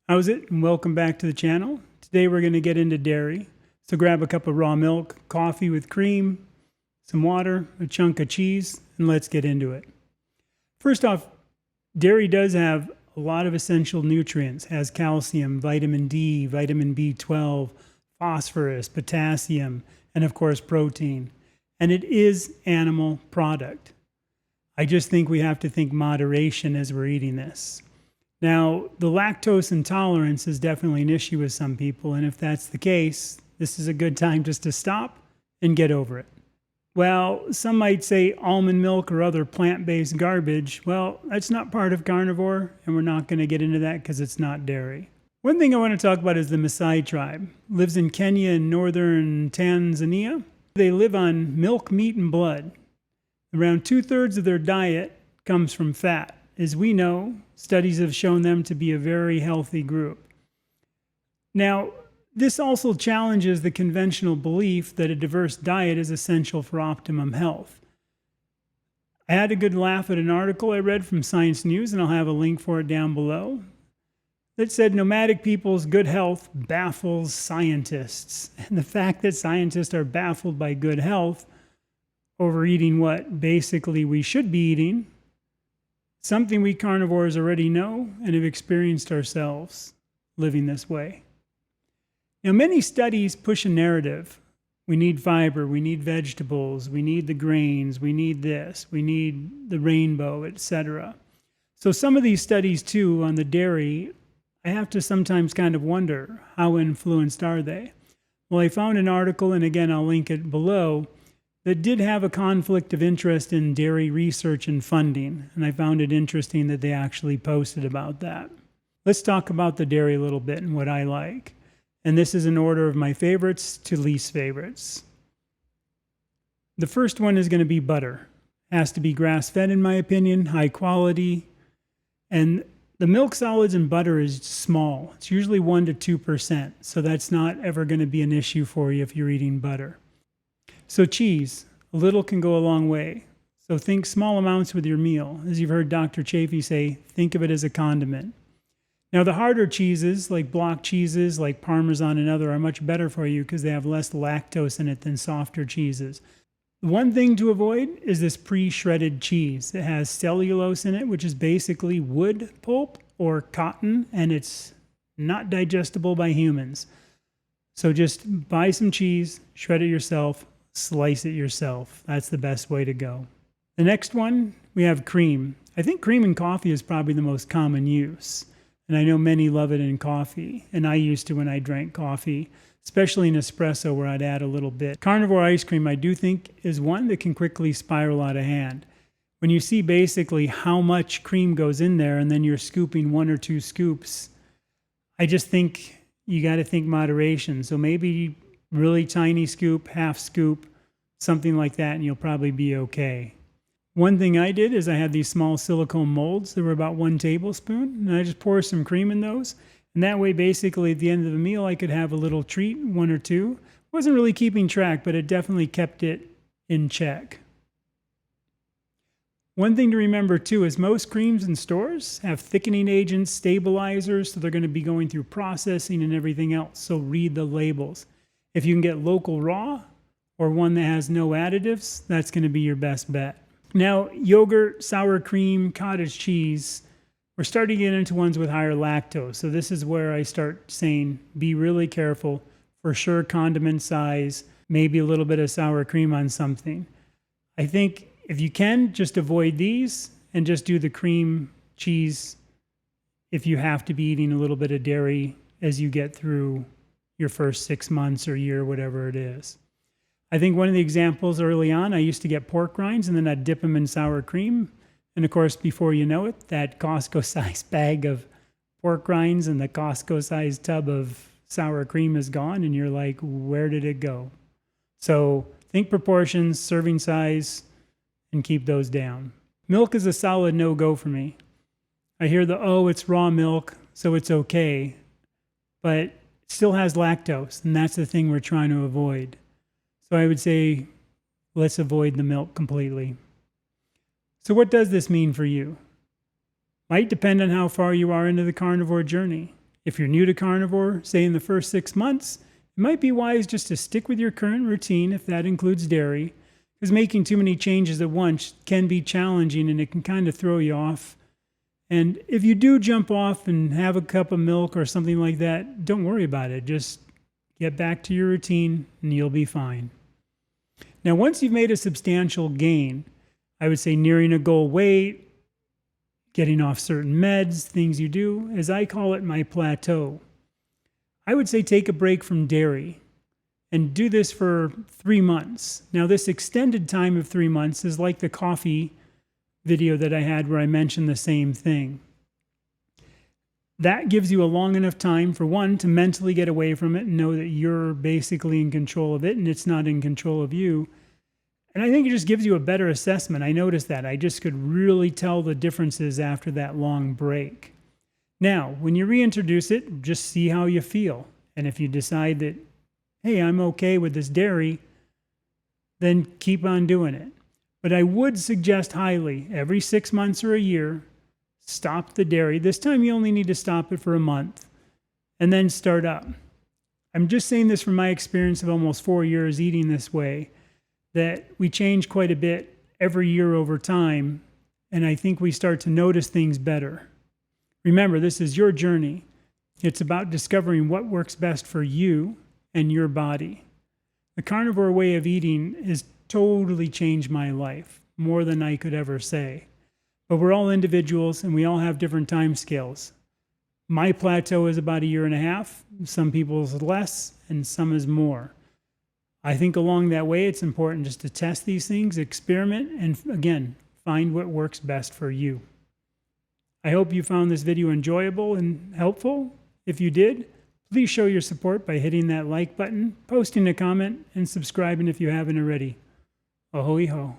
How's it? And welcome back to the channel. Today we're going to get into dairy. So grab a cup of raw milk, coffee with cream, some water, a chunk of cheese, and let's get into it. First off, dairy does have a lot of essential nutrients. It has calcium, vitamin D, vitamin B12, phosphorus, potassium, and of course protein. And it is animal product. I just think we have to think moderation as we're eating this. Now, the lactose intolerance is definitely an issue with some people, and if that's the case, this is a good time just to stop and get over it. Well, some might say almond milk or other plant-based garbage. Well, that's not part of carnivore, and we're not going to get into that because it's not dairy. One thing I want to talk about is the Maasai Tribe. Lives in Kenya and northern Tanzania. They live on milk, meat, and blood. Around 2/3 of their diet comes from fat. As we know, studies have shown them to be a very healthy group. Now, this also challenges the conventional belief that a diverse diet is essential for optimum health. I had a good laugh at an article I read from Science News, and I'll have a link for it down below, that said nomadic people's good health baffles scientists. And the fact that scientists are baffled by good health over eating what basically we should be eating, something we carnivores already know and have experienced ourselves living this way. Now, many studies push a narrative. We need fiber, we need vegetables, we need the grains, we need this, we need the rainbow, etc. So some of these studies too on the dairy, I have to sometimes kind of wonder, how influenced are they? Well, I found an article, and again, I'll link it below, that did have a conflict of interest in dairy research and funding, and I found it interesting that they actually posted about that. Let's talk about the dairy a little bit and what I like. And this is in order of my favorites to least favorites. The first one is going to be butter. It has to be grass-fed in my opinion, high quality, and the milk solids in butter is small. It's usually 1% to 2%, so that's not ever going to be an issue for you if you're eating butter. So cheese, a little can go a long way. So think small amounts with your meal. As you've heard Dr. Chafee say, think of it as a condiment. Now the harder cheeses, like block cheeses, like Parmesan and other, are much better for you because they have less lactose in it than softer cheeses. The one thing to avoid is this pre-shredded cheese. It has cellulose in it, which is basically wood pulp or cotton, and it's not digestible by humans. So just buy some cheese, shred it yourself, slice it yourself. That's the best way to go. The next one, we have cream. I think cream in coffee is probably the most common use. And I know many love it in coffee. And I used to when I drank coffee, especially in espresso where I'd add a little bit. Carnivore ice cream, I do think, is one that can quickly spiral out of hand. When you see basically how much cream goes in there and then you're scooping 1 or 2 scoops, I just think you got to think moderation. So maybe really tiny scoop, half scoop, something like that, and you'll probably be okay. One thing I did is I had these small silicone molds that were about 1 tablespoon, and I just pour some cream in those. And that way, basically, at the end of the meal, I could have a little treat, 1 or 2. Wasn't really keeping track, but it definitely kept it in check. One thing to remember, too, is most creams in stores have thickening agents, stabilizers, so they're going to be going through processing and everything else. So read the labels. If you can get local raw or one that has no additives, that's going to be your best bet. Now, yogurt, sour cream, cottage cheese, we're starting to get into ones with higher lactose. So this is where I start saying, be really careful. For sure, condiment size, maybe a little bit of sour cream on something. I think if you can, just avoid these and just do the cream cheese if you have to be eating a little bit of dairy as you get through your first 6 months or year, whatever it is. I think one of the examples early on, I used to get pork rinds and then I'd dip them in sour cream. And of course, before you know it, that Costco-sized bag of pork rinds and the Costco-sized tub of sour cream is gone. And you're like, where did it go? So think proportions, serving size, and keep those down. Milk is a solid no-go for me. I hear it's raw milk, so it's okay. But it still has lactose, and that's the thing we're trying to avoid. So I would say, let's avoid the milk completely. So what does this mean for you? Might depend on how far you are into the carnivore journey. If you're new to carnivore, say in the first 6 months, it might be wise just to stick with your current routine if that includes dairy, because making too many changes at once can be challenging and it can kind of throw you off. And if you do jump off and have a cup of milk or something like that, don't worry about it. Just get back to your routine and you'll be fine. Now, once you've made a substantial gain, I would say nearing a goal weight, getting off certain meds, things you do, as I call it, my plateau. I would say take a break from dairy and do this for 3 months. Now, this extended time of 3 months is like the coffee video that I had where I mentioned the same thing. That gives you a long enough time, for one, to mentally get away from it and know that you're basically in control of it and it's not in control of you. And I think it just gives you a better assessment. I noticed that. I just could really tell the differences after that long break. Now, when you reintroduce it, just see how you feel. And if you decide that, hey, I'm okay with this dairy, then keep on doing it. But I would suggest highly, every 6 months or a year, stop the dairy. This time you only need to stop it for a month and then start up. I'm just saying this from my experience of almost 4 years eating this way, that we change quite a bit every year over time, and I think we start to notice things better. Remember, this is your journey. It's about discovering what works best for you and your body. The carnivore way of eating has totally changed my life, more than I could ever say. But we're all individuals and we all have different time scales. My plateau is about 1.5 years. Some people's less and some is more. I think along that way, it's important just to test these things, experiment, and again, find what works best for you. I hope you found this video enjoyable and helpful. If you did, please show your support by hitting that like button, posting a comment, and subscribing if you haven't already. Ahoy ho.